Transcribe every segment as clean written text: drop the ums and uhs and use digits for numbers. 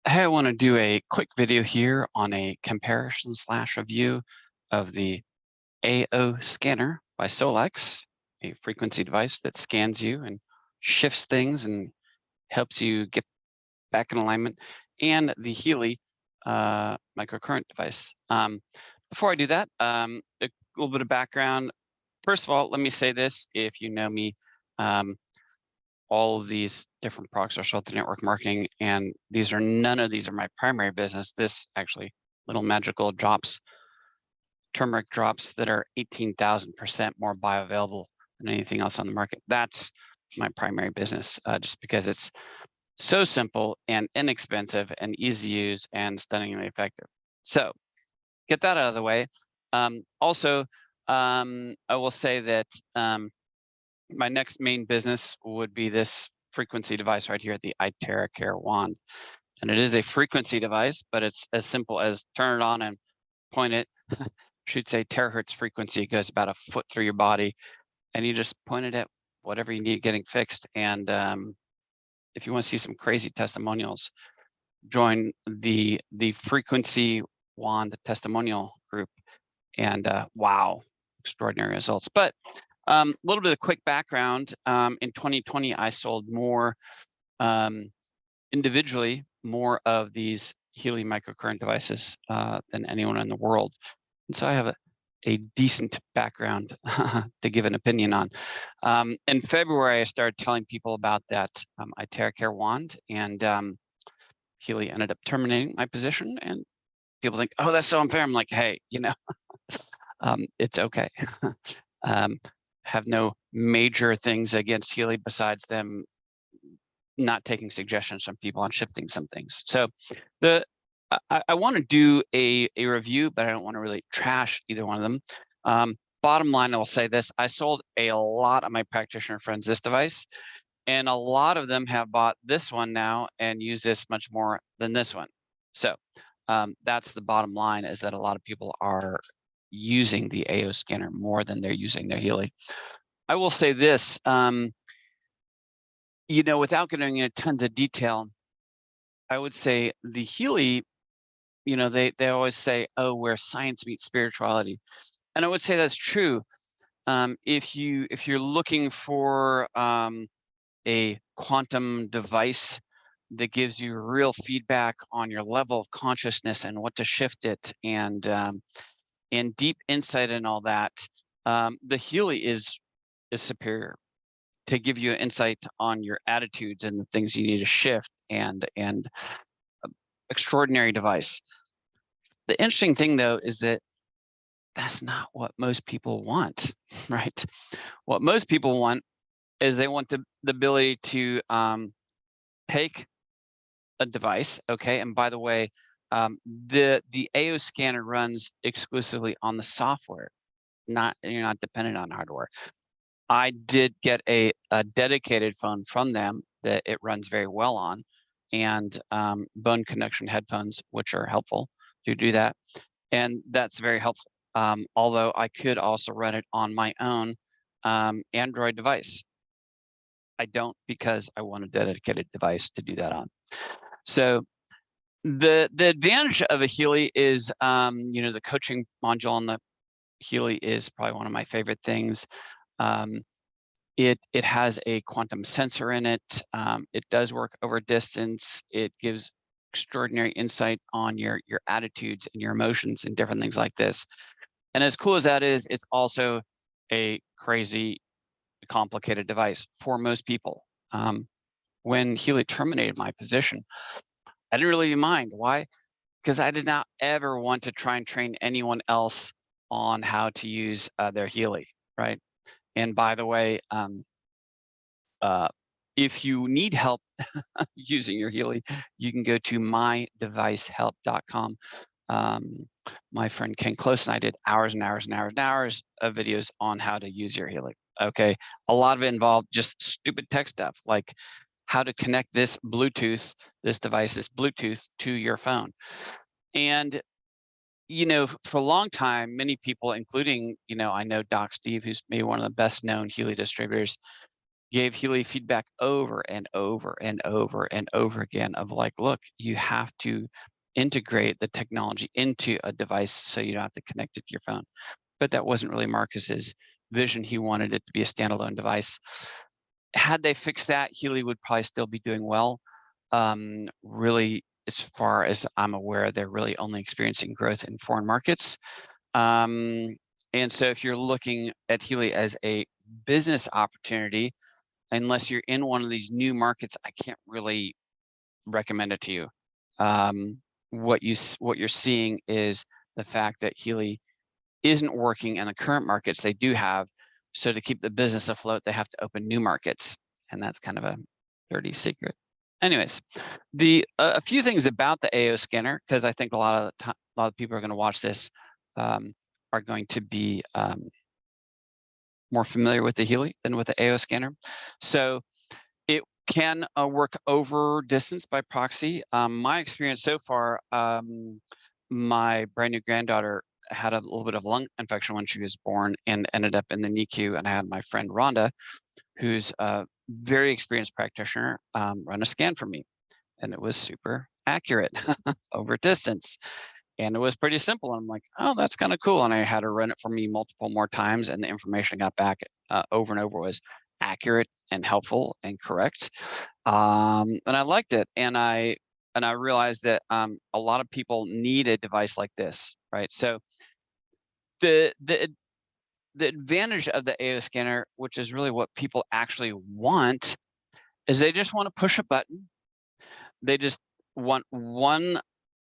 Hey, I want to do a quick video here on a comparison slash review of the AO scanner by Solex, a frequency device that scans you and shifts things and helps you get back in alignment, and the Healy microcurrent device. Before I do that, a little bit of background. First of all, let me say this: if you know me, um, all of these different products are sold through network marketing, and none of these are my primary business. This actually, little magical drops, turmeric drops that are 18,000% more bioavailable than anything else on the market. That's my primary business, just because it's so simple and inexpensive and easy to use and stunningly effective. So get that out of the way. Also, I will say that my next main business would be this frequency device right here, the iTeraCare wand. And it is a frequency device, but it's as simple as turn it on and point it. Shoots a terahertz frequency. It goes about a foot through your body, and you just point it at whatever you need getting fixed. And if you want to see some crazy testimonials, join the frequency wand testimonial group. And wow, extraordinary results. But a little bit of quick background. In 2020, I sold more individually, more of these Healy microcurrent devices than anyone in the world. And so I have a decent background to give an opinion on. In February, I started telling people about that iTeraCare wand, and Healy ended up terminating my position. And people think, oh, that's so unfair. I'm like, hey, it's okay. Have no major things against Healy besides them not taking suggestions from people on shifting some things. So I want to do a review, but I don't want to really trash either one of them. Bottom line, I will say this: I sold a lot of my practitioner friends this device, and a lot of them have bought this one now and use this much more than this one. So that's the bottom line, is that a lot of people are using the AO scanner more than they're using their Healy. I will say this, without getting into tons of detail, I would say the Healy, they always say, oh, where science meets spirituality. And I would say that's true. If you're looking for a quantum device that gives you real feedback on your level of consciousness and what to shift it, and deep insight and all that, the Healy is superior to give you insight on your attitudes and the things you need to shift, and extraordinary device. The interesting thing, though, is that that's not what most people want, right? What most people want is they want the ability to take a device, okay? And by the way, the AO scanner runs exclusively on the software. You're not dependent on hardware. I did get a dedicated phone from them that it runs very well on, and bone connection headphones, which are helpful to do that. And that's very helpful. Although I could also run it on my own Android device. I don't, because I want a dedicated device to do that on. So the advantage of a Healy is, the coaching module on the Healy is probably one of my favorite things. It has a quantum sensor in it. It does work over distance. It gives extraordinary insight on your attitudes and your emotions and different things like this. And as cool as that is, it's also a crazy complicated device for most people. When Healy terminated my position, I didn't really mind. Why? Because I did not ever want to try and train anyone else on how to use their Healy, right? And by the way, if you need help using your Healy, you can go to mydevicehelp.com. My friend Ken Close and I did hours and hours and hours and hours of videos on how to use your Healy. Okay, a lot of it involved just stupid tech stuff, like how to connect this device's Bluetooth to your phone. And for a long time, many people, including, I know Doc Steve, who's maybe one of the best known Healy distributors, gave Healy feedback over and over and over and over again of like, look, you have to integrate the technology into a device so you don't have to connect it to your phone. But that wasn't really Marcus's vision. He wanted it to be a standalone device. Had they fixed that, Healy would probably still be doing well. Really, as far as I'm aware, they're really only experiencing growth in foreign markets. Um, and so if you're looking at Healy as a business opportunity, unless you're in one of these new markets, I can't really recommend it to you. What you're seeing is the fact that Healy isn't working in the current markets they do have. So to keep the business afloat, they have to open new markets, and that's kind of a dirty secret. Anyways, a few things about the AO scanner, because I think a lot of people are going to watch this are going to be more familiar with the Healy than with the AO scanner. So it can work over distance by proxy. My experience so far, my brand new granddaughter had a little bit of lung infection when she was born and ended up in the NICU. And I had my friend Rhonda, who's a very experienced practitioner, run a scan for me. And it was super accurate over distance. And it was pretty simple. And I'm like, oh, that's kind of cool. And I had her run it for me multiple more times. And the information I got back over and over was accurate and helpful and correct. And I liked it. And I realized that a lot of people need a device like this, right? So the advantage of the AO scanner, which is really what people actually want, is they just want to push a button. They just want one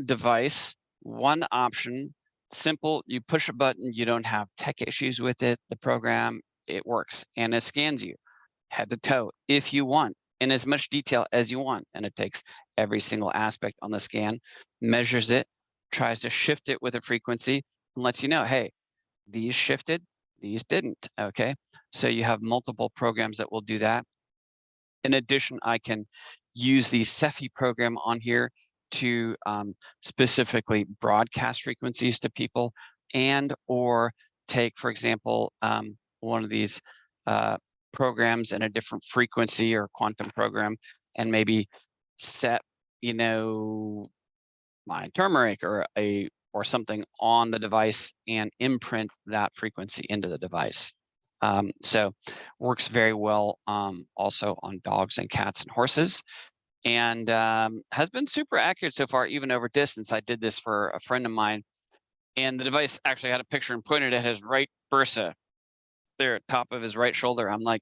device, one option, simple. You push a button, you don't have tech issues with it. The program, it works and it scans you head to toe if you want in as much detail as you want. And it takes every single aspect on the scan, measures it, tries to shift it with a frequency, and lets you know, hey, these shifted, these didn't. Okay. So you have multiple programs that will do that. In addition, I can use the Cepheid program on here to specifically broadcast frequencies to people, and or take, for example, one of these programs in a different frequency or quantum program, and maybe set, my Turmeric or something on the device and imprint that frequency into the device. So works very well also on dogs and cats and horses, and has been super accurate so far, even over distance. I did this for a friend of mine, and the device actually had a picture and pointed at his right bursa there at top of his right shoulder. I'm like,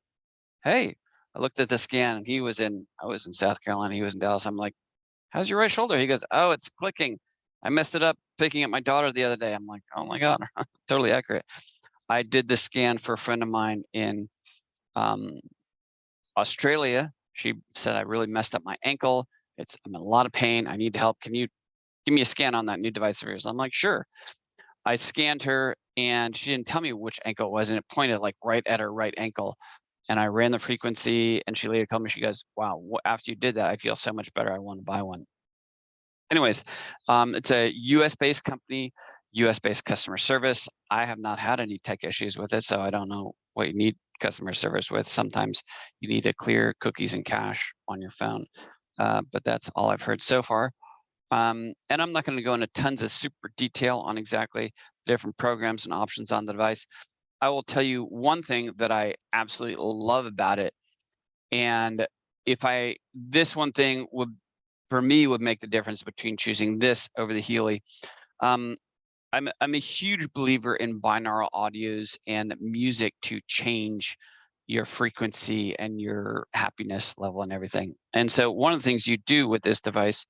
hey, I looked at the scan and I was in South Carolina, he was in Dallas. I'm like, how's your right shoulder? He goes, oh, it's clicking. I messed it up picking up my daughter the other day. I'm like, oh my God, totally accurate. I did the scan for a friend of mine in Australia. She said, I really messed up my ankle. I'm in a lot of pain. I need help. Can you give me a scan on that new device of yours? I'm like, sure. I scanned her and she didn't tell me which ankle it was, and it pointed like right at her right ankle. And I ran the frequency, and she later told me, she goes, wow, after you did that, I feel so much better. I want to buy one. Anyways, it's a US-based company, US-based customer service. I have not had any tech issues with it, so I don't know what you need customer service with. Sometimes you need to clear cookies and cache on your phone, but that's all I've heard so far. And I'm not going to go into tons of super detail on exactly the different programs and options on the device. I will tell you one thing that I absolutely love about it, and this one thing would, for me, would make the difference between choosing this over the Healy. I'm a huge believer in binaural audios and music to change your frequency and your happiness level and everything. And so one of the things you do with this device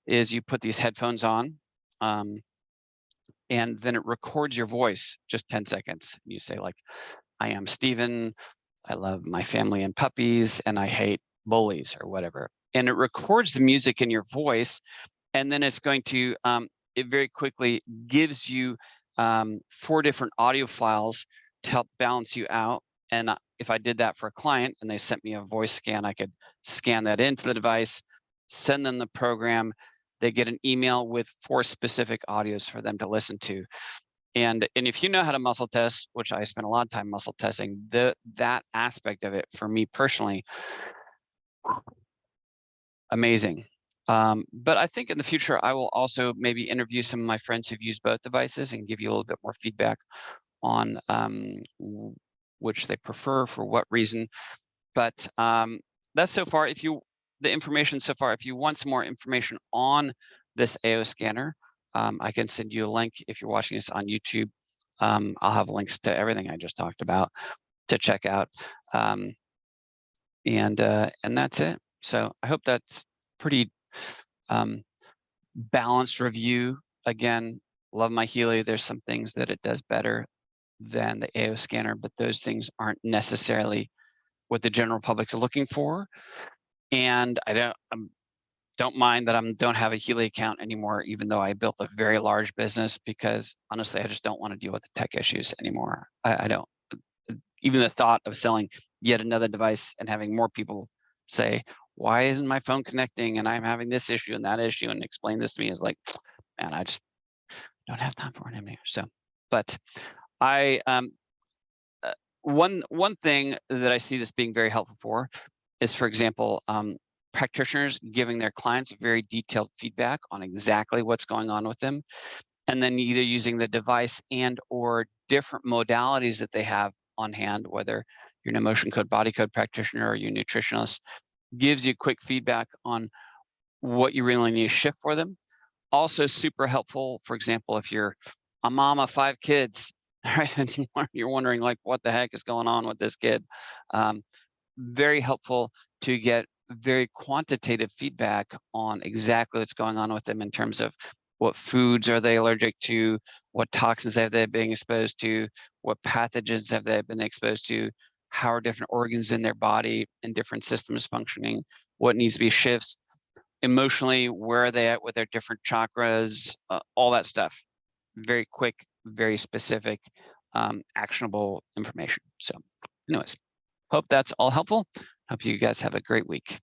is you put these headphones on, and then it records your voice, just 10 seconds. You say like, I am Steven, I love my family and puppies, and I hate bullies or whatever. And it records the music in your voice, and then it's going to, it very quickly gives you 4 different audio files to help balance you out. And if I did that for a client and they sent me a voice scan, I could scan that into the device, send them the program. They get an email with 4 specific audios for them to listen to. And if you know how to muscle test, which I spend a lot of time muscle testing, that aspect of it for me personally, amazing. But I think in the future, I will also maybe interview some of my friends who've used both devices and give you a little bit more feedback on which they prefer for what reason. But that's so far. The information so far, if you want some more information on this AO scanner, I can send you a link if you're watching this on YouTube. I'll have links to everything I just talked about to check out. And that's it. So I hope that's pretty balanced review. Again, love my Healy. There's some things that it does better than the AO scanner, but those things aren't necessarily what the general public's looking for. And I don't mind that I don't have a Healy account anymore, even though I built a very large business, because honestly, I just don't want to deal with the tech issues anymore. I don't. Even the thought of selling yet another device and having more people say, why isn't my phone connecting and I'm having this issue and that issue, and explain this to me, is like, man, I just don't have time for it anymore. So, but I one thing that I see this being very helpful for is, for example, practitioners giving their clients very detailed feedback on exactly what's going on with them, and then either using the device and or different modalities that they have on hand, whether you're an emotion code, body code practitioner, or you're a nutritionist, gives you quick feedback on what you really need to shift for them. Also super helpful, for example, if you're a mom of 5 kids, right, and you're wondering, like, what the heck is going on with this kid? Very helpful to get very quantitative feedback on exactly what's going on with them in terms of what foods are they allergic to, what toxins have they been exposed to, what pathogens have they been exposed to, how are different organs in their body and different systems functioning, what needs to be shifts emotionally, where are they at with their different chakras, all that stuff. Very quick, very specific, actionable information. So anyways, hope that's all helpful. Hope you guys have a great week.